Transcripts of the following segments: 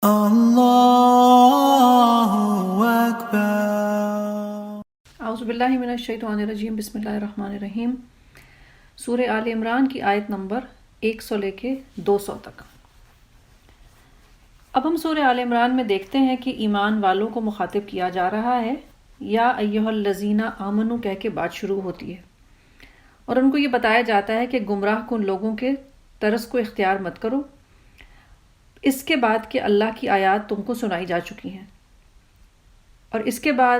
اللہ اکبر۔ اعوذ باللہ من الشیطان الرجیم، بسم اللہ الرحمن الرحیم۔ سورہ آل عمران کی آیت نمبر 100 لے کے 200 تک۔ اب ہم سورہ آل عمران میں دیکھتے ہیں کہ ایمان والوں کو مخاطب کیا جا رہا ہے، یا ایھا الذین آمنوا کہہ کے بات شروع ہوتی ہے، اور ان کو یہ بتایا جاتا ہے کہ گمراہ کن لوگوں کے طرز کو اختیار مت کرو، اس کے بعد کہ اللہ کی آیات تم کو سنائی جا چکی ہیں، اور اس کے بعد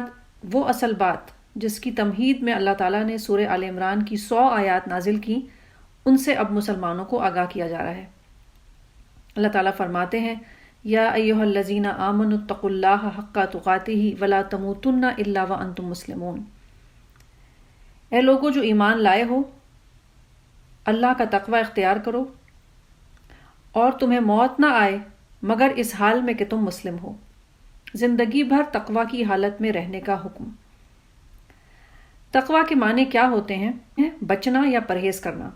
وہ اصل بات جس کی تمہید میں اللہ تعالیٰ نے سورہ آل عمران کی 100 آیات نازل کی، ان سے اب مسلمانوں کو آگاہ کیا جا رہا ہے۔ اللہ تعالیٰ فرماتے ہیں، یا ایھا الذین آمنوا اتقوا اللہ حق تقاتہ ولا تموتن الا وانتم مسلمون۔ اے لوگو جو ایمان لائے ہو، اللہ کا تقوی اختیار کرو اور تمہیں موت نہ آئے مگر اس حال میں کہ تم مسلم ہو۔ زندگی بھر تقوی کی حالت میں رہنے کا حکم۔ تقوی کے معنی کیا ہوتے ہیں؟ بچنا یا پرہیز کرنا۔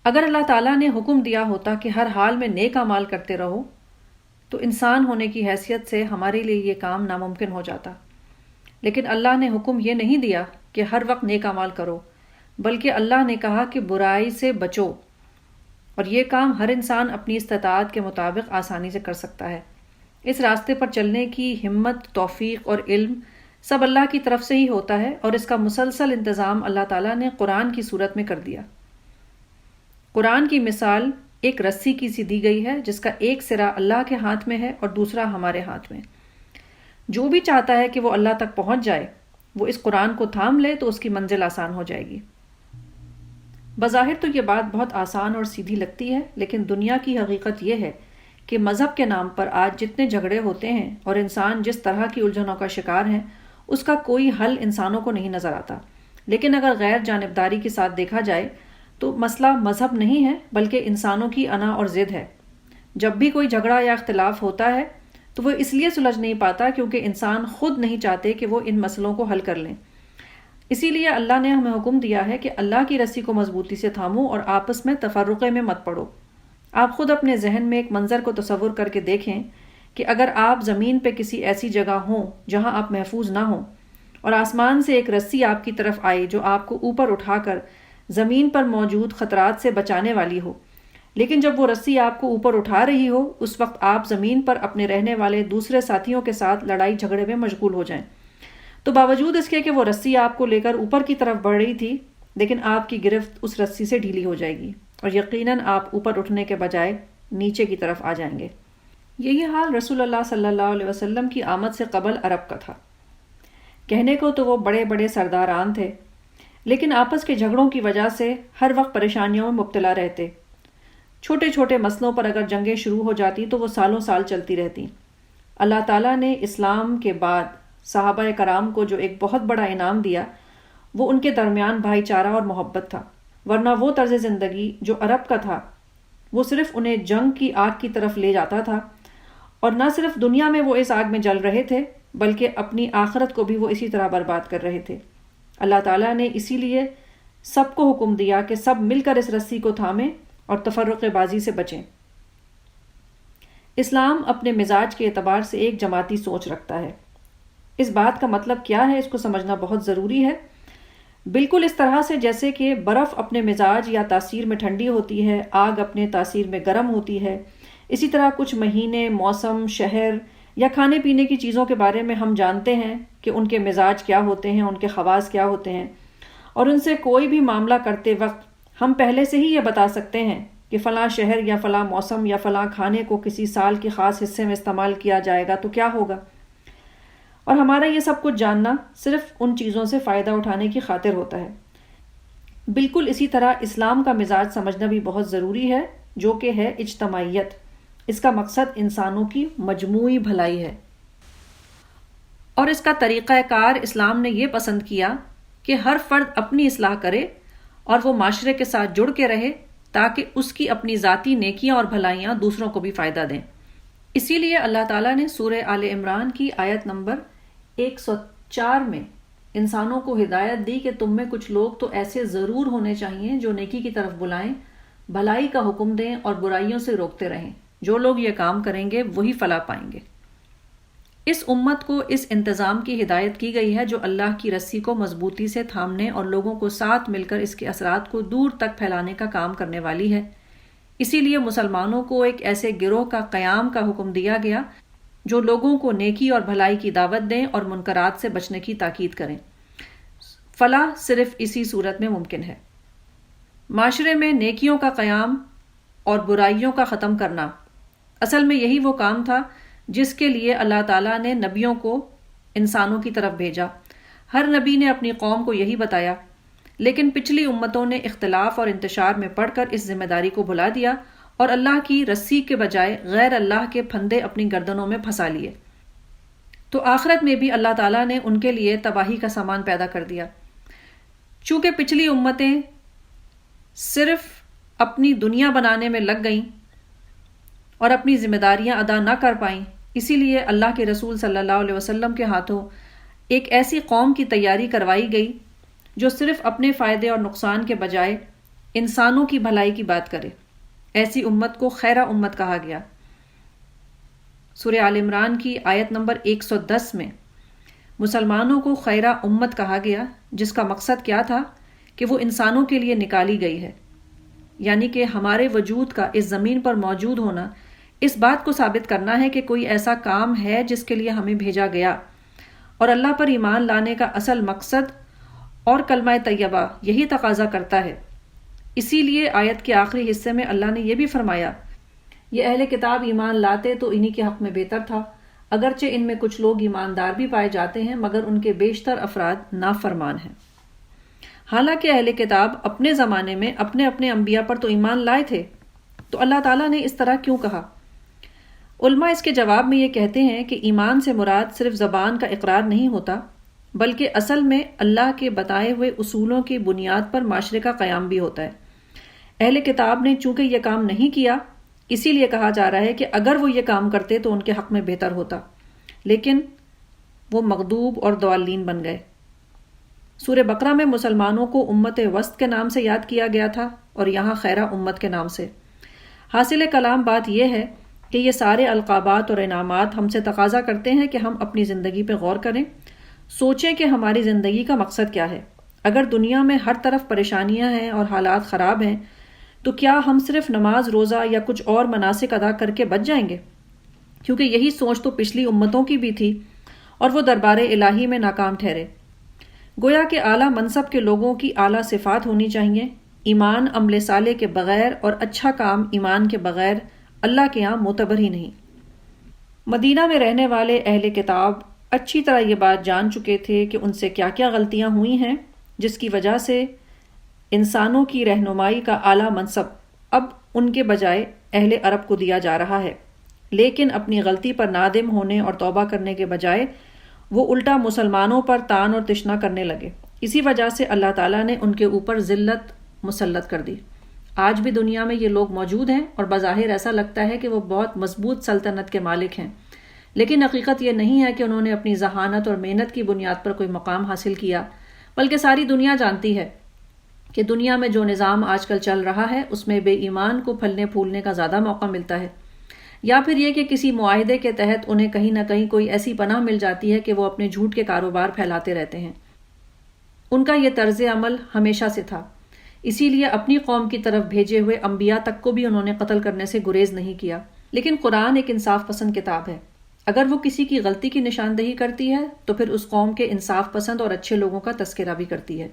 اگر اللہ تعالیٰ نے حکم دیا ہوتا کہ ہر حال میں نیک اعمال کرتے رہو، تو انسان ہونے کی حیثیت سے ہمارے لیے یہ کام ناممکن ہو جاتا، لیکن اللہ نے حکم یہ نہیں دیا کہ ہر وقت نیک اعمال کرو، بلکہ اللہ نے کہا کہ برائی سے بچو، اور یہ کام ہر انسان اپنی استطاعت کے مطابق آسانی سے کر سکتا ہے۔ اس راستے پر چلنے کی ہمت، توفیق اور علم سب اللہ کی طرف سے ہی ہوتا ہے، اور اس کا مسلسل انتظام اللہ تعالیٰ نے قرآن کی صورت میں کر دیا۔ قرآن کی مثال ایک رسی کی سی دی گئی ہے، جس کا ایک سرا اللہ کے ہاتھ میں ہے اور دوسرا ہمارے ہاتھ میں۔ جو بھی چاہتا ہے کہ وہ اللہ تک پہنچ جائے، وہ اس قرآن کو تھام لے تو اس کی منزل آسان ہو جائے گی۔ بظاہر تو یہ بات بہت آسان اور سیدھی لگتی ہے، لیکن دنیا کی حقیقت یہ ہے کہ مذہب کے نام پر آج جتنے جھگڑے ہوتے ہیں اور انسان جس طرح کی الجھنوں کا شکار ہیں، اس کا کوئی حل انسانوں کو نہیں نظر آتا۔ لیکن اگر غیر جانبداری کے ساتھ دیکھا جائے تو مسئلہ مذہب نہیں ہے، بلکہ انسانوں کی انا اور ضد ہے۔ جب بھی کوئی جھگڑا یا اختلاف ہوتا ہے تو وہ اس لیے سلجھ نہیں پاتا کیونکہ انسان خود نہیں چاہتے کہ وہ ان مسئلوں کو حل کر لیں۔ اسی لیے اللہ نے ہمیں حکم دیا ہے کہ اللہ کی رسی کو مضبوطی سے تھامو اور آپس میں تفرقے میں مت پڑو۔ آپ خود اپنے ذہن میں ایک منظر کو تصور کر کے دیکھیں کہ اگر آپ زمین پہ کسی ایسی جگہ ہوں جہاں آپ محفوظ نہ ہوں، اور آسمان سے ایک رسی آپ کی طرف آئے جو آپ کو اوپر اٹھا کر زمین پر موجود خطرات سے بچانے والی ہو، لیکن جب وہ رسی آپ کو اوپر اٹھا رہی ہو، اس وقت آپ زمین پر اپنے رہنے والے دوسرے ساتھیوں کے ساتھ لڑائی جھگڑے میں مشغول ہو جائیں، تو باوجود اس کے کہ وہ رسی آپ کو لے کر اوپر کی طرف بڑھ رہی تھی، لیکن آپ کی گرفت اس رسی سے ڈھیلی ہو جائے گی اور یقیناً آپ اوپر اٹھنے کے بجائے نیچے کی طرف آ جائیں گے۔ یہی حال رسول اللہ صلی اللہ علیہ وسلم کی آمد سے قبل عرب کا تھا۔ کہنے کو تو وہ بڑے بڑے سرداران تھے، لیکن آپس کے جھگڑوں کی وجہ سے ہر وقت پریشانیوں میں مبتلا رہتے۔ چھوٹے چھوٹے مسئلوں پر اگر جنگیں شروع ہو جاتی تو وہ سالوں سال چلتی رہتی۔ اللہ تعالیٰ نے اسلام کے بعد صحابہ کرام کو جو ایک بہت بڑا انعام دیا، وہ ان کے درمیان بھائی چارہ اور محبت تھا، ورنہ وہ طرز زندگی جو عرب کا تھا وہ صرف انہیں جنگ کی آگ کی طرف لے جاتا تھا، اور نہ صرف دنیا میں وہ اس آگ میں جل رہے تھے بلکہ اپنی آخرت کو بھی وہ اسی طرح برباد کر رہے تھے۔ اللہ تعالیٰ نے اسی لیے سب کو حکم دیا کہ سب مل کر اس رسی کو تھامیں اور تفرقہ بازی سے بچیں۔ اسلام اپنے مزاج کے اعتبار سے ایک جماعتی سوچ رکھتا ہے۔ اس بات کا مطلب کیا ہے، اس کو سمجھنا بہت ضروری ہے۔ بالکل اس طرح سے جیسے کہ برف اپنے مزاج یا تاثیر میں ٹھنڈی ہوتی ہے، آگ اپنے تاثیر میں گرم ہوتی ہے، اسی طرح کچھ مہینے، موسم، شہر یا کھانے پینے کی چیزوں کے بارے میں ہم جانتے ہیں کہ ان کے مزاج کیا ہوتے ہیں، ان کے خواص کیا ہوتے ہیں، اور ان سے کوئی بھی معاملہ کرتے وقت ہم پہلے سے ہی یہ بتا سکتے ہیں کہ فلاں شہر یا فلاں موسم یا فلاں کھانے کو کسی سال کے خاص حصے میں استعمال کیا جائے گا تو کیا ہوگا، اور ہمارا یہ سب کچھ جاننا صرف ان چیزوں سے فائدہ اٹھانے کی خاطر ہوتا ہے۔ بالکل اسی طرح اسلام کا مزاج سمجھنا بھی بہت ضروری ہے، جو کہ ہے اجتماعیت۔ اس کا مقصد انسانوں کی مجموعی بھلائی ہے، اور اس کا طریقہ کار اسلام نے یہ پسند کیا کہ ہر فرد اپنی اصلاح کرے اور وہ معاشرے کے ساتھ جڑ کے رہے تاکہ اس کی اپنی ذاتی نیکیاں اور بھلائیاں دوسروں کو بھی فائدہ دیں۔ اسی لیے اللہ تعالیٰ نے سورہ آل عمران کی آیت نمبر 104 میں انسانوں کو ہدایت دی کہ تم میں کچھ لوگ تو ایسے ضرور ہونے چاہیے جو نیکی کی طرف بلائیں، بھلائی کا حکم دیں اور برائیوں سے روکتے رہیں، جو لوگ یہ کام کریں گے وہی فلاح پائیں گے۔ اس امت کو اس انتظام کی ہدایت کی گئی ہے جو اللہ کی رسی کو مضبوطی سے تھامنے اور لوگوں کو ساتھ مل کر اس کے اثرات کو دور تک پھیلانے کا کام کرنے والی ہے۔ اسی لیے مسلمانوں کو ایک ایسے گروہ کا قیام کا حکم دیا گیا جو لوگوں کو نیکی اور بھلائی کی دعوت دیں اور منکرات سے بچنے کی تاکید کریں۔ فلاح صرف اسی صورت میں ممکن ہے۔ معاشرے میں نیکیوں کا قیام اور برائیوں کا ختم کرنا، اصل میں یہی وہ کام تھا جس کے لیے اللہ تعالیٰ نے نبیوں کو انسانوں کی طرف بھیجا۔ ہر نبی نے اپنی قوم کو یہی بتایا، لیکن پچھلی امتوں نے اختلاف اور انتشار میں پڑھ کر اس ذمہ داری کو بھلا دیا اور اللہ کی رسی کے بجائے غیر اللہ کے پھندے اپنی گردنوں میں پھنسا لیے۔ تو آخرت میں بھی اللہ تعالیٰ نے ان کے لیے تباہی کا سامان پیدا کر دیا۔ چونکہ پچھلی امتیں صرف اپنی دنیا بنانے میں لگ گئیں اور اپنی ذمہ داریاں ادا نہ کر پائیں، اسی لیے اللہ کے رسول صلی اللہ علیہ وسلم کے ہاتھوں ایک ایسی قوم کی تیاری کروائی گئی جو صرف اپنے فائدے اور نقصان کے بجائے انسانوں کی بھلائی کی بات کرے۔ ایسی امت کو خیرہ امت کہا گیا۔ سورہ آل عمران کی آیت نمبر 110 میں مسلمانوں کو خیرہ امت کہا گیا، جس کا مقصد کیا تھا کہ وہ انسانوں کے لیے نکالی گئی ہے، یعنی کہ ہمارے وجود کا اس زمین پر موجود ہونا اس بات کو ثابت کرنا ہے کہ کوئی ایسا کام ہے جس کے لیے ہمیں بھیجا گیا، اور اللہ پر ایمان لانے کا اصل مقصد اور کلمہ طیبہ یہی تقاضا کرتا ہے۔ اسی لیے آیت کے آخری حصے میں اللہ نے یہ بھی فرمایا، یہ اہل کتاب ایمان لاتے تو انہی کے حق میں بہتر تھا، اگرچہ ان میں کچھ لوگ ایماندار بھی پائے جاتے ہیں مگر ان کے بیشتر افراد نافرمان ہیں۔ حالانکہ اہل کتاب اپنے زمانے میں اپنے اپنے انبیاء پر تو ایمان لائے تھے، تو اللہ تعالیٰ نے اس طرح کیوں کہا؟ علماء اس کے جواب میں یہ کہتے ہیں کہ ایمان سے مراد صرف زبان کا اقرار نہیں ہوتا، بلکہ اصل میں اللہ کے بتائے ہوئے اصولوں کی بنیاد پر معاشرے کا قیام بھی ہوتا ہے۔ اہل کتاب نے چونکہ یہ کام نہیں کیا، اسی لیے کہا جا رہا ہے کہ اگر وہ یہ کام کرتے تو ان کے حق میں بہتر ہوتا، لیکن وہ مغضوب اور ضالین بن گئے۔ سورہ بقرہ میں مسلمانوں کو امت وسط کے نام سے یاد کیا گیا تھا اور یہاں خیرہ امت کے نام سے۔ حاصل کلام بات یہ ہے کہ یہ سارے القابات اور انعامات ہم سے تقاضا کرتے ہیں کہ ہم اپنی زندگی پہ غور کریں، سوچیں کہ ہماری زندگی کا مقصد کیا ہے۔ اگر دنیا میں ہر طرف پریشانیاں ہیں اور حالات خراب ہیں تو کیا ہم صرف نماز روزہ یا کچھ اور مناسک ادا کر کے بچ جائیں گے؟ کیونکہ یہی سوچ تو پچھلی امتوں کی بھی تھی اور وہ دربار الہی میں ناکام ٹھہرے۔ گویا کہ اعلیٰ منصب کے لوگوں کی اعلیٰ صفات ہونی چاہیے، ایمان عمل صالح کے بغیر اور اچھا کام ایمان کے بغیر اللہ کے یہاں معتبر ہی نہیں۔ مدینہ میں رہنے والے اہل کتاب اچھی طرح یہ بات جان چکے تھے کہ ان سے کیا کیا غلطیاں ہوئی ہیں، جس کی وجہ سے انسانوں کی رہنمائی کا اعلیٰ منصب اب ان کے بجائے اہل عرب کو دیا جا رہا ہے، لیکن اپنی غلطی پر نادم ہونے اور توبہ کرنے کے بجائے وہ الٹا مسلمانوں پر تان اور تشنا کرنے لگے۔ اسی وجہ سے اللہ تعالیٰ نے ان کے اوپر ذلت مسلط کر دی۔ آج بھی دنیا میں یہ لوگ موجود ہیں اور بظاہر ایسا لگتا ہے کہ وہ بہت مضبوط سلطنت کے مالک ہیں، لیکن حقیقت یہ نہیں ہے کہ انہوں نے اپنی ذہانت اور محنت کی بنیاد پر کوئی مقام حاصل کیا، بلکہ ساری دنیا جانتی ہے کہ دنیا میں جو نظام آج کل چل رہا ہے اس میں بے ایمان کو پھلنے پھولنے کا زیادہ موقع ملتا ہے، یا پھر یہ کہ کسی معاہدے کے تحت انہیں کہیں نہ کہیں کوئی ایسی پناہ مل جاتی ہے کہ وہ اپنے جھوٹ کے کاروبار پھیلاتے رہتے ہیں۔ ان کا یہ طرز عمل ہمیشہ سے تھا، اسی لیے اپنی قوم کی طرف بھیجے ہوئے انبیاء تک کو بھی انہوں نے قتل کرنے سے گریز نہیں کیا۔ لیکن قرآن ایک انصاف پسند کتاب ہے، اگر وہ کسی کی غلطی کی نشاندہی کرتی ہے تو پھر اس قوم کے انصاف پسند اور اچھے لوگوں کا تذکرہ بھی کرتی ہے۔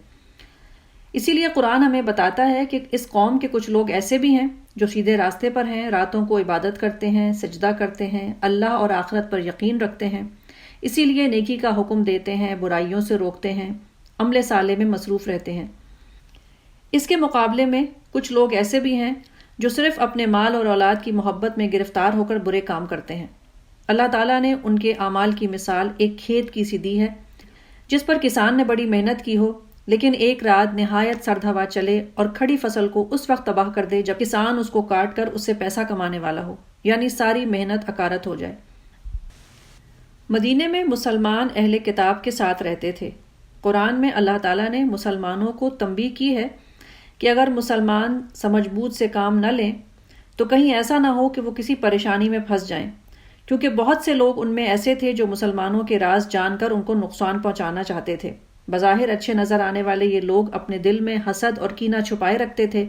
اسی لیے قرآن ہمیں بتاتا ہے کہ اس قوم کے کچھ لوگ ایسے بھی ہیں جو سیدھے راستے پر ہیں، راتوں کو عبادت کرتے ہیں، سجدہ کرتے ہیں، اللہ اور آخرت پر یقین رکھتے ہیں، اسی لیے نیکی کا حکم دیتے ہیں، برائیوں سے روکتے ہیں، عمل صالح میں مصروف رہتے ہیں۔ اس کے مقابلے میں کچھ لوگ ایسے بھی ہیں جو صرف اپنے مال اور اولاد کی محبت میں گرفتار ہو کر برے کام کرتے ہیں۔ اللہ تعالیٰ نے ان کے اعمال کی مثال ایک کھیت کی سی دی ہے جس پر کسان نے بڑی محنت کی ہو، لیکن ایک رات نہایت سرد ہوا چلے اور کھڑی فصل کو اس وقت تباہ کر دے جب کسان اس کو کاٹ کر اس سے پیسہ کمانے والا ہو، یعنی ساری محنت اکارت ہو جائے۔ مدینے میں مسلمان اہل کتاب کے ساتھ رہتے تھے۔ قرآن میں اللہ تعالیٰ نے مسلمانوں کو تنبیہ کی ہے کہ اگر مسلمان سمجھ بوجھ سے کام نہ لیں تو کہیں ایسا نہ ہو کہ وہ کسی پریشانی میں پھنس جائیں، کیونکہ بہت سے لوگ ان میں ایسے تھے جو مسلمانوں کے راز جان کر ان کو نقصان پہنچانا چاہتے تھے۔ بظاہر اچھے نظر آنے والے یہ لوگ اپنے دل میں حسد اور کینہ چھپائے رکھتے تھے۔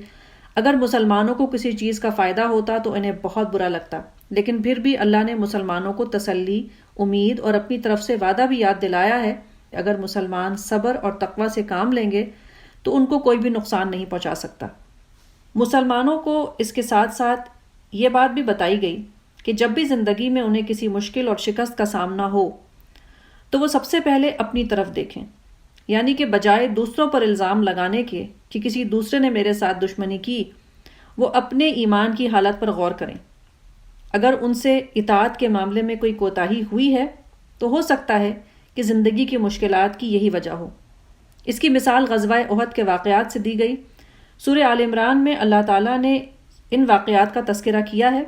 اگر مسلمانوں کو کسی چیز کا فائدہ ہوتا تو انہیں بہت برا لگتا، لیکن پھر بھی اللہ نے مسلمانوں کو تسلی، امید اور اپنی طرف سے وعدہ بھی یاد دلایا ہے کہ اگر مسلمان صبر اور تقوی سے کام لیں گے تو ان کو کوئی بھی نقصان نہیں پہنچا سکتا۔ مسلمانوں کو اس کے ساتھ ساتھ یہ بات بھی بتائی گئی کہ جب بھی زندگی میں انہیں کسی مشکل اور شکست کا سامنا ہو تو وہ سب سے پہلے اپنی طرف دیکھیں، یعنی کہ بجائے دوسروں پر الزام لگانے کے کہ کسی دوسرے نے میرے ساتھ دشمنی کی، وہ اپنے ایمان کی حالت پر غور کریں۔ اگر ان سے اطاعت کے معاملے میں کوئی کوتاہی ہوئی ہے تو ہو سکتا ہے کہ زندگی کی مشکلات کی یہی وجہ ہو۔ اس کی مثال غزوہ احد کے واقعات سے دی گئی۔ سورہ آل عمران میں اللہ تعالیٰ نے ان واقعات کا تذکرہ کیا ہے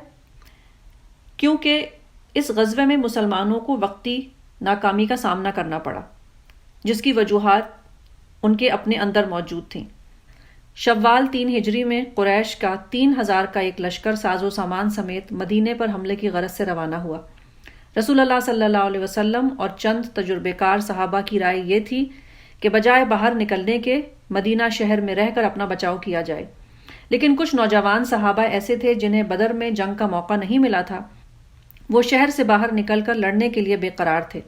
کیونکہ اس غزوے میں مسلمانوں کو وقتی ناکامی کا سامنا کرنا پڑا، جس کی وجوہات ان کے اپنے اندر موجود تھیں۔ شوال 3 ہجری میں قریش کا 3000 کا ایک لشکر ساز و سامان سمیت مدینے پر حملے کی غرض سے روانہ ہوا۔ رسول اللہ صلی اللہ علیہ وسلم اور چند تجربے کار صحابہ کی رائے یہ تھی کہ بجائے باہر نکلنے کے مدینہ شہر میں رہ کر اپنا بچاؤ کیا جائے، لیکن کچھ نوجوان صحابہ ایسے تھے جنہیں بدر میں جنگ کا موقع نہیں ملا تھا۔ وہ شہر سے باہر نکل کر لڑنے کے لیے بے قرار تھے،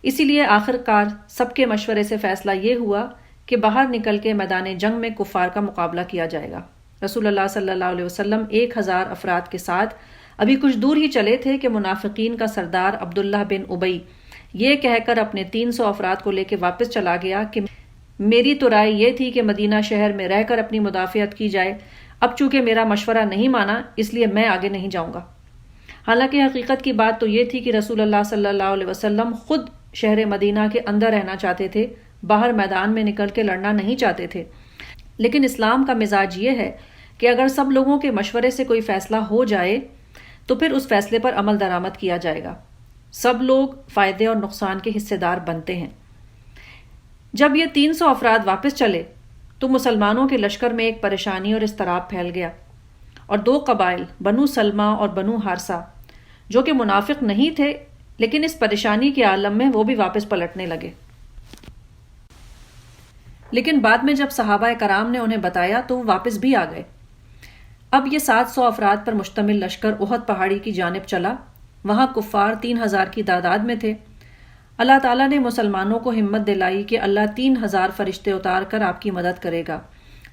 اسی لیے آخر کار سب کے مشورے سے فیصلہ یہ ہوا کہ باہر نکل کے میدان جنگ میں کفار کا مقابلہ کیا جائے گا۔ رسول اللہ صلی اللہ علیہ وسلم 1000 افراد کے ساتھ ابھی کچھ دور ہی چلے تھے کہ منافقین کا سردار عبداللہ بن ابی یہ کہہ کر اپنے 300 افراد کو لے کے واپس چلا گیا کہ میری تو رائے یہ تھی کہ مدینہ شہر میں رہ کر اپنی مدافعت کی جائے، اب چونکہ میرا مشورہ نہیں مانا اس لیے میں آگے نہیں جاؤں گا۔ حالانکہ حقیقت کی بات تو یہ تھی کہ رسول اللہ صلی اللہ علیہ وسلم خود شہر مدینہ کے اندر رہنا چاہتے تھے، باہر میدان میں نکل کے لڑنا نہیں چاہتے تھے۔ لیکن اسلام کا مزاج یہ ہے کہ اگر سب لوگوں کے مشورے سے کوئی فیصلہ ہو جائے تو پھر اس فیصلے پر عمل درآمد کیا جائے گا۔ سب لوگ فائدے اور نقصان کے حصے دار بنتے ہیں۔ جب یہ 300 افراد واپس چلے تو مسلمانوں کے لشکر میں ایک پریشانی اور اضطراب پھیل گیا، اور 2 قبائل بنو سلمہ اور بنو حارثہ جو کہ منافق نہیں تھے لیکن اس پریشانی کے عالم میں وہ بھی واپس پلٹنے لگے۔ لیکن بعد میں جب صحابہ کرام نے انہیں بتایا تو وہ واپس بھی آ گئے۔ اب یہ 700 افراد پر مشتمل لشکر احد پہاڑی کی جانب چلا۔ وہاں کفار 3000 کی تعداد میں تھے۔ اللہ تعالیٰ نے مسلمانوں کو ہمت دلائی کہ اللہ 3000 فرشتے اتار کر آپ کی مدد کرے گا،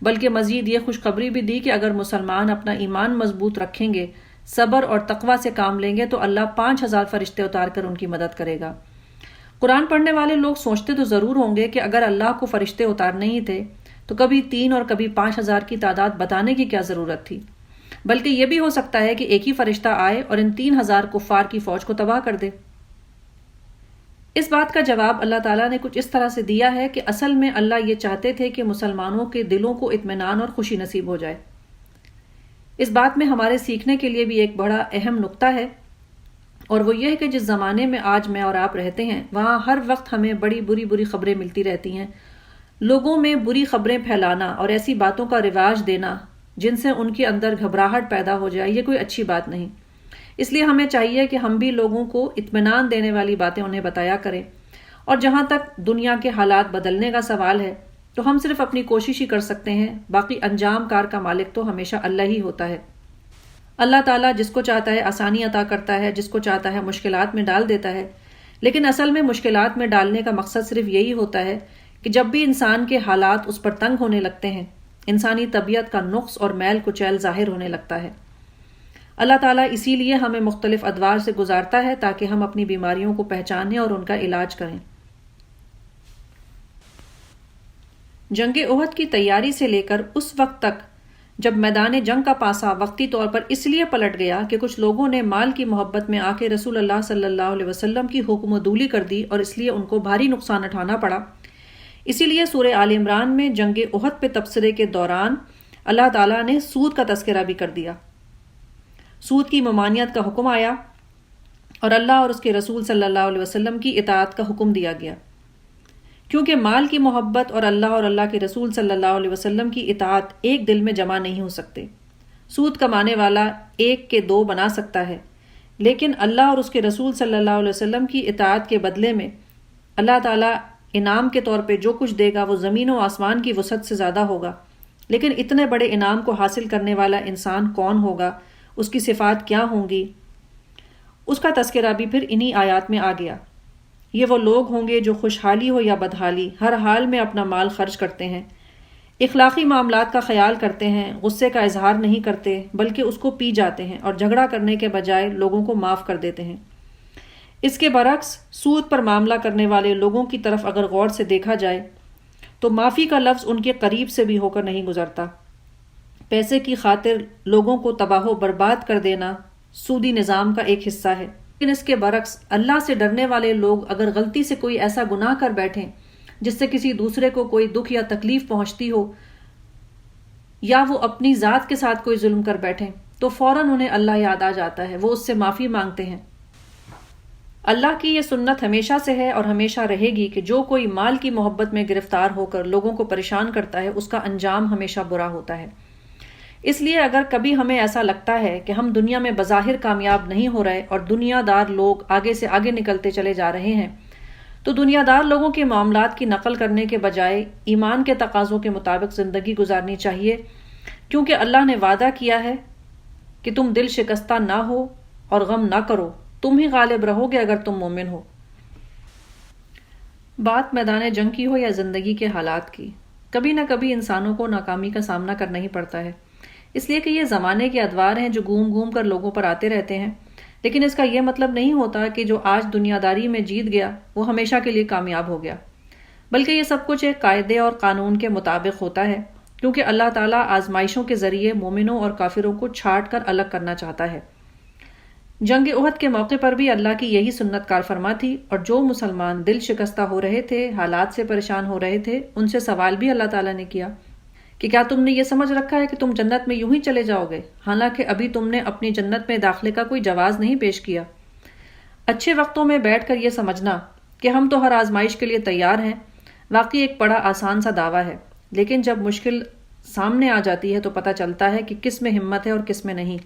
بلکہ مزید یہ خوشخبری بھی دی کہ اگر مسلمان اپنا ایمان مضبوط رکھیں گے، صبر اور تقوی سے کام لیں گے تو اللہ 5000 فرشتے اتار کر ان کی مدد کرے گا۔ قرآن پڑھنے والے لوگ سوچتے تو ضرور ہوں گے کہ اگر اللہ کو فرشتے اتارنے ہی تھے تو کبھی 3 اور کبھی 5000 کی تعداد بتانے کی کیا ضرورت تھی، بلکہ یہ بھی ہو سکتا ہے کہ ایک ہی فرشتہ آئے اور ان 3000 کفار کی فوج کو تباہ کر دے۔ اس بات کا جواب اللہ تعالیٰ نے کچھ اس طرح سے دیا ہے کہ اصل میں اللہ یہ چاہتے تھے کہ مسلمانوں کے دلوں کو اطمینان اور خوشی نصیب ہو جائے۔ اس بات میں ہمارے سیکھنے کے لیے بھی ایک بڑا اہم نقطہ ہے، اور وہ یہ ہے کہ جس زمانے میں آج میں اور آپ رہتے ہیں وہاں ہر وقت ہمیں بڑی بری خبریں ملتی رہتی ہیں۔ لوگوں میں بری خبریں پھیلانا اور ایسی باتوں کا رواج دینا جن سے ان کے اندر گھبراہٹ پیدا ہو جائے، یہ کوئی اچھی بات نہیں۔ اس لیے ہمیں چاہیے کہ ہم بھی لوگوں کو اطمینان دینے والی باتیں انہیں بتایا کریں، اور جہاں تک دنیا کے حالات بدلنے کا سوال ہے تو ہم صرف اپنی کوشش ہی کر سکتے ہیں، باقی انجام کار کا مالک تو ہمیشہ اللہ ہی ہوتا ہے۔ اللہ تعالیٰ جس کو چاہتا ہے آسانی عطا کرتا ہے، جس کو چاہتا ہے مشکلات میں ڈال دیتا ہے، لیکن اصل میں مشکلات میں ڈالنے کا مقصد صرف یہی ہوتا ہے کہ جب بھی انسان کے حالات اس پر تنگ ہونے لگتے ہیں، انسانی طبیعت کا نقص اور میل کچیل ظاہر ہونے لگتا ہے۔ اللہ تعالیٰ اسی لیے ہمیں مختلف ادوار سے گزارتا ہے تاکہ ہم اپنی بیماریوں کو پہچانیں اور ان کا علاج کریں۔ جنگ احد کی تیاری سے لے کر اس وقت تک جب میدان جنگ کا پاسا وقتی طور پر اس لیے پلٹ گیا کہ کچھ لوگوں نے مال کی محبت میں آ کے رسول اللہ صلی اللہ علیہ وسلم کی حکم و دولی کر دی اور اس لیے ان کو بھاری نقصان اٹھانا پڑا، اسی لیے سورہ آل عمران میں جنگ احد پہ تبصرے کے دوران اللہ تعالیٰ نے سود کا تذکرہ بھی کر دیا۔ سود کی ممانعت کا حکم آیا اور اللہ اور اس کے رسول صلی اللہ علیہ وسلم کی اطاعت کا حکم دیا گیا، کیونکہ مال کی محبت اور اللہ کے رسول صلی اللہ علیہ وسلم کی اطاعت ایک دل میں جمع نہیں ہو سکتے۔ سود کمانے والا ایک کے دو بنا سکتا ہے، لیکن اللہ اور اس کے رسول صلی اللہ علیہ وسلم کی اطاعت کے بدلے میں اللہ تعالیٰ انعام کے طور پہ جو کچھ دے گا وہ زمین و آسمان کی وسعت سے زیادہ ہوگا۔ لیکن اتنے بڑے انعام کو حاصل کرنے والا انسان کون ہوگا، اس کی صفات کیا ہوں گی، اس کا تذکرہ بھی پھر انہی آیات میں آ گیا۔ یہ وہ لوگ ہوں گے جو خوشحالی ہو یا بدحالی ہر حال میں اپنا مال خرچ کرتے ہیں، اخلاقی معاملات کا خیال کرتے ہیں، غصے کا اظہار نہیں کرتے بلکہ اس کو پی جاتے ہیں، اور جھگڑا کرنے کے بجائے لوگوں کو معاف کر دیتے ہیں۔ اس کے برعکس سود پر معاملہ کرنے والے لوگوں کی طرف اگر غور سے دیکھا جائے تو معافی کا لفظ ان کے قریب سے بھی ہو کر نہیں گزرتا۔ پیسے کی خاطر لوگوں کو تباہ و برباد کر دینا سودی نظام کا ایک حصہ ہے، لیکن اس کے برعکس اللہ سے ڈرنے والے لوگ اگر غلطی سے کوئی ایسا گناہ کر بیٹھیں جس سے کسی دوسرے کو کوئی دکھ یا تکلیف پہنچتی ہو، یا وہ اپنی ذات کے ساتھ کوئی ظلم کر بیٹھیں، تو فوراً انہیں اللہ یاد آ جاتا ہے، وہ اس سے معافی مانگتے ہیں۔ اللہ کی یہ سنت ہمیشہ سے ہے اور ہمیشہ رہے گی کہ جو کوئی مال کی محبت میں گرفتار ہو کر لوگوں کو پریشان کرتا ہے اس کا انجام ہمیشہ برا ہوتا ہے۔ اس لیے اگر کبھی ہمیں ایسا لگتا ہے کہ ہم دنیا میں بظاہر کامیاب نہیں ہو رہے اور دنیا دار لوگ آگے سے آگے نکلتے چلے جا رہے ہیں، تو دنیا دار لوگوں کے معاملات کی نقل کرنے کے بجائے ایمان کے تقاضوں کے مطابق زندگی گزارنی چاہیے، کیونکہ اللہ نے وعدہ کیا ہے کہ تم دل شکستہ نہ ہو اور غم نہ کرو، تم ہی غالب رہو گے اگر تم مومن ہو۔ بات میدان جنگ کی ہو یا زندگی کے حالات کی، کبھی نہ کبھی انسانوں کو ناکامی کا سامنا کرنا ہی پڑتا ہے، اس لیے کہ یہ زمانے کے ادوار ہیں جو گھوم گھوم کر لوگوں پر آتے رہتے ہیں۔ لیکن اس کا یہ مطلب نہیں ہوتا کہ جو آج دنیا داری میں جیت گیا وہ ہمیشہ کے لیے کامیاب ہو گیا، بلکہ یہ سب کچھ ایک قاعدے اور قانون کے مطابق ہوتا ہے، کیونکہ اللہ تعالیٰ آزمائشوں کے ذریعے مومنوں اور کافروں کو چھانٹ کر الگ کرنا چاہتا ہے۔ جنگ احد کے موقع پر بھی اللہ کی یہی سنت کار فرما تھی، اور جو مسلمان دل شکستہ ہو رہے تھے، حالات سے پریشان ہو رہے تھے، ان سے سوال بھی اللہ تعالیٰ نے کیا کہ کیا تم نے یہ سمجھ رکھا ہے کہ تم جنت میں یوں ہی چلے جاؤ گے، حالانکہ ابھی تم نے اپنی جنت میں داخلے کا کوئی جواز نہیں پیش کیا۔ اچھے وقتوں میں بیٹھ کر یہ سمجھنا کہ ہم تو ہر آزمائش کے لیے تیار ہیں، واقعی ایک بڑا آسان سا دعویٰ ہے، لیکن جب مشکل سامنے آ جاتی ہے تو پتہ چلتا ہے کہ کس میں ہمت ہے اور کس میں نہیں۔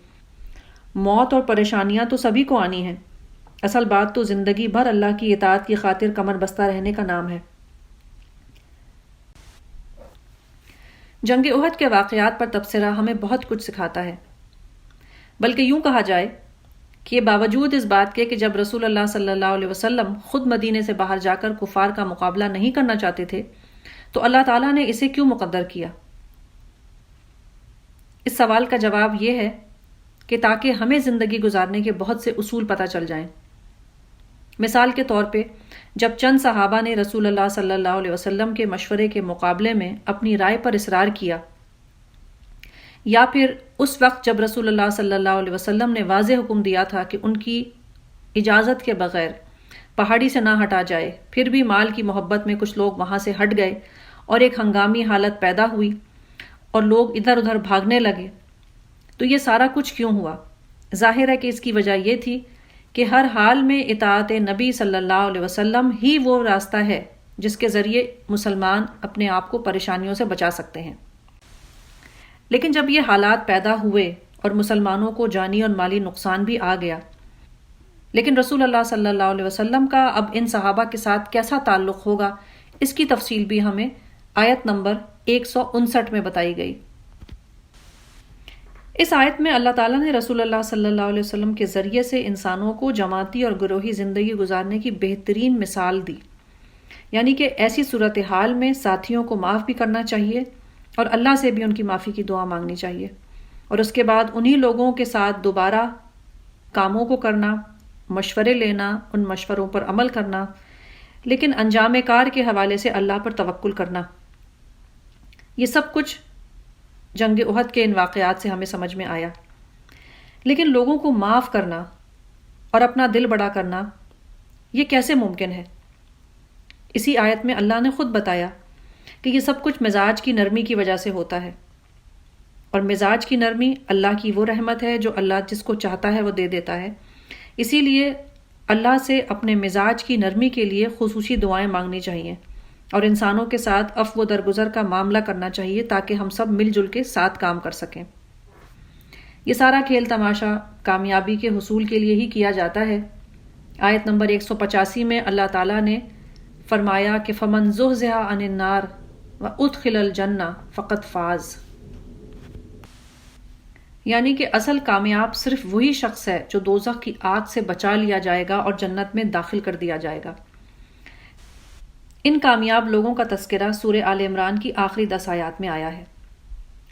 موت اور پریشانیاں تو سبھی کو آنی ہیں، اصل بات تو زندگی بھر اللہ کی اطاعت کی خاطر کمر بستہ رہنے کا نام ہے۔ جنگ احد کے واقعات پر تبصرہ ہمیں بہت کچھ سکھاتا ہے، بلکہ یوں کہا جائے کہ باوجود اس بات کے کہ جب رسول اللہ صلی اللہ علیہ وسلم خود مدینے سے باہر جا کر کفار کا مقابلہ نہیں کرنا چاہتے تھے، تو اللہ تعالیٰ نے اسے کیوں مقدر کیا؟ اس سوال کا جواب یہ ہے کہ تاکہ ہمیں زندگی گزارنے کے بہت سے اصول پتہ چل جائیں۔ مثال کے طور پہ جب چند صحابہ نے رسول اللہ صلی اللہ علیہ وسلم کے مشورے کے مقابلے میں اپنی رائے پر اصرار کیا، یا پھر اس وقت جب رسول اللہ صلی اللہ علیہ وسلم نے واضح حکم دیا تھا کہ ان کی اجازت کے بغیر پہاڑی سے نہ ہٹا جائے، پھر بھی مال کی محبت میں کچھ لوگ وہاں سے ہٹ گئے اور ایک ہنگامی حالت پیدا ہوئی اور لوگ ادھر ادھر بھاگنے لگے، تو یہ سارا کچھ کیوں ہوا؟ ظاہر ہے کہ اس کی وجہ یہ تھی کہ ہر حال میں اطاعت نبی صلی اللہ علیہ وسلم ہی وہ راستہ ہے جس کے ذریعے مسلمان اپنے آپ کو پریشانیوں سے بچا سکتے ہیں۔ لیکن جب یہ حالات پیدا ہوئے اور مسلمانوں کو جانی اور مالی نقصان بھی آ گیا، لیکن رسول اللہ صلی اللہ علیہ وسلم کا اب ان صحابہ کے ساتھ کیسا تعلق ہوگا، اس کی تفصیل بھی ہمیں آیت نمبر 159 میں بتائی گئی۔ اس آیت میں اللہ تعالیٰ نے رسول اللہ صلی اللہ علیہ وسلم کے ذریعے سے انسانوں کو جماعتی اور گروہی زندگی گزارنے کی بہترین مثال دی، یعنی کہ ایسی صورتحال میں ساتھیوں کو معاف بھی کرنا چاہیے اور اللہ سے بھی ان کی معافی کی دعا مانگنی چاہیے، اور اس کے بعد انہی لوگوں کے ساتھ دوبارہ کاموں کو کرنا، مشورے لینا، ان مشوروں پر عمل کرنا، لیکن انجام کار کے حوالے سے اللہ پر توکل کرنا۔ یہ سب کچھ جنگ احد کے ان واقعات سے ہمیں سمجھ میں آیا۔ لیکن لوگوں کو معاف کرنا اور اپنا دل بڑا کرنا یہ کیسے ممکن ہے؟ اسی آیت میں اللہ نے خود بتایا کہ یہ سب کچھ مزاج کی نرمی کی وجہ سے ہوتا ہے، اور مزاج کی نرمی اللہ کی وہ رحمت ہے جو اللہ جس کو چاہتا ہے وہ دے دیتا ہے۔ اسی لیے اللہ سے اپنے مزاج کی نرمی کے لیے خصوصی دعائیں مانگنی چاہیے اور انسانوں کے ساتھ عفو و درگزر کا معاملہ کرنا چاہیے تاکہ ہم سب مل جل کے ساتھ کام کر سکیں۔ یہ سارا کھیل تماشا کامیابی کے حصول کے لیے ہی کیا جاتا ہے۔ آیت نمبر 185 میں اللہ تعالیٰ نے فرمایا کہ فمن زحزح عن النار وادخل الجنہ فقد فاز، یعنی کہ اصل کامیاب صرف وہی شخص ہے جو دوزخ کی آگ سے بچا لیا جائے گا اور جنت میں داخل کر دیا جائے گا۔ ان کامیاب لوگوں کا تذکرہ سورہ آل عمران کی آخری 10 آیات میں آیا ہے۔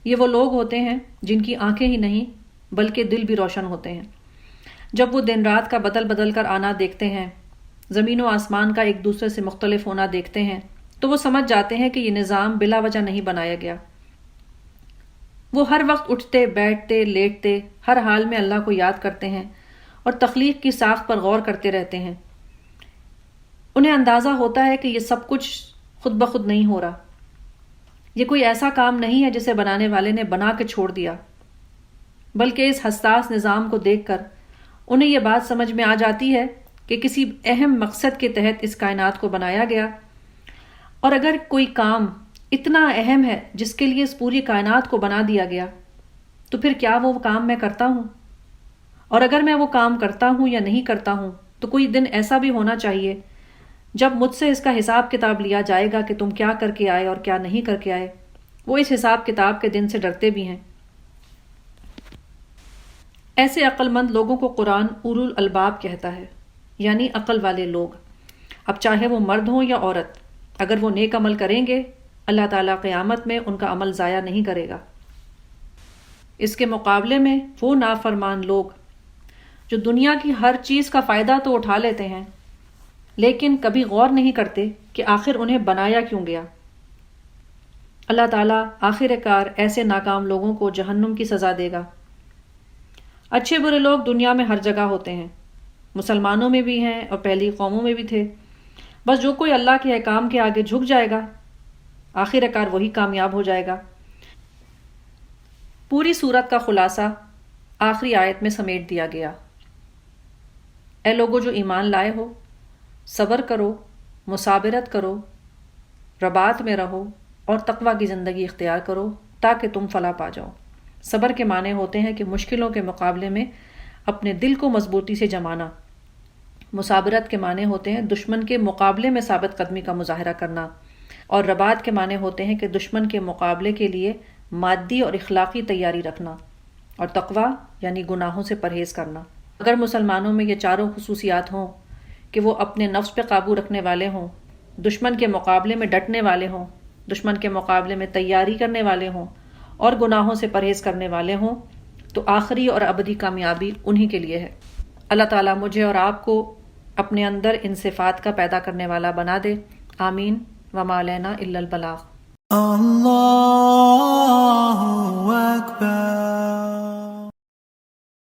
یہ وہ لوگ ہوتے ہیں جن کی آنکھیں ہی نہیں بلکہ دل بھی روشن ہوتے ہیں۔ جب وہ دن رات کا بدل بدل کر آنا دیکھتے ہیں، زمین و آسمان کا ایک دوسرے سے مختلف ہونا دیکھتے ہیں، تو وہ سمجھ جاتے ہیں کہ یہ نظام بلا وجہ نہیں بنایا گیا۔ وہ ہر وقت اٹھتے، بیٹھتے، لیٹتے، ہر حال میں اللہ کو یاد کرتے ہیں اور تخلیق کی ساخت پر غور کرتے رہتے ہیں۔ انہیں اندازہ ہوتا ہے کہ یہ سب کچھ خود بخود نہیں ہو رہا، یہ کوئی ایسا کام نہیں ہے جسے بنانے والے نے بنا کے چھوڑ دیا، بلکہ اس حساس نظام کو دیکھ کر انہیں یہ بات سمجھ میں آ جاتی ہے کہ کسی اہم مقصد کے تحت اس کائنات کو بنایا گیا، اور اگر کوئی کام اتنا اہم ہے جس کے لیے اس پوری کائنات کو بنا دیا گیا، تو پھر کیا وہ کام میں کرتا ہوں؟ اور اگر میں وہ کام کرتا ہوں یا نہیں کرتا ہوں، تو کوئی دن ایسا بھی ہونا چاہیے جب مجھ سے اس کا حساب کتاب لیا جائے گا کہ تم کیا کر کے آئے اور کیا نہیں کر کے آئے۔ وہ اس حساب کتاب کے دن سے ڈرتے بھی ہیں۔ ایسے عقل مند لوگوں کو قرآن اولو الالباب کہتا ہے، یعنی عقل والے لوگ۔ اب چاہے وہ مرد ہوں یا عورت، اگر وہ نیک عمل کریں گے، اللہ تعالیٰ قیامت میں ان کا عمل ضائع نہیں کرے گا۔ اس کے مقابلے میں وہ نافرمان لوگ جو دنیا کی ہر چیز کا فائدہ تو اٹھا لیتے ہیں، لیکن کبھی غور نہیں کرتے کہ آخر انہیں بنایا کیوں گیا۔ اللہ تعالیٰ آخر کار ایسے ناکام لوگوں کو جہنم کی سزا دے گا۔ اچھے برے لوگ دنیا میں ہر جگہ ہوتے ہیں، مسلمانوں میں بھی ہیں اور پہلی قوموں میں بھی تھے۔ بس جو کوئی اللہ کے احکام کے آگے جھک جائے گا، آخر کار وہی کامیاب ہو جائے گا۔ پوری سورت کا خلاصہ آخری آیت میں سمیٹ دیا گیا۔ اے لوگو جو ایمان لائے ہو، صبر کرو، مصابرت کرو، رباط میں رہو اور تقوی کی زندگی اختیار کرو تاکہ تم فلاح پا جاؤ۔ صبر کے معنی ہوتے ہیں کہ مشکلوں کے مقابلے میں اپنے دل کو مضبوطی سے جمانا۔ مصابرت کے معنی ہوتے ہیں دشمن کے مقابلے میں ثابت قدمی کا مظاہرہ کرنا، اور رباط کے معنی ہوتے ہیں کہ دشمن کے مقابلے کے لیے مادی اور اخلاقی تیاری رکھنا، اور تقوی یعنی گناہوں سے پرہیز کرنا۔ اگر مسلمانوں میں یہ چاروں خصوصیات ہوں کہ وہ اپنے نفس پہ قابو رکھنے والے ہوں، دشمن کے مقابلے میں ڈٹنے والے ہوں، دشمن کے مقابلے میں تیاری کرنے والے ہوں اور گناہوں سے پرہیز کرنے والے ہوں، تو آخری اور ابدی کامیابی انہی کے لیے ہے۔ اللہ تعالیٰ مجھے اور آپ کو اپنے اندر ان صفات کا پیدا کرنے والا بنا دے، آمین۔ وما علینا الا البلاغ۔ اللہ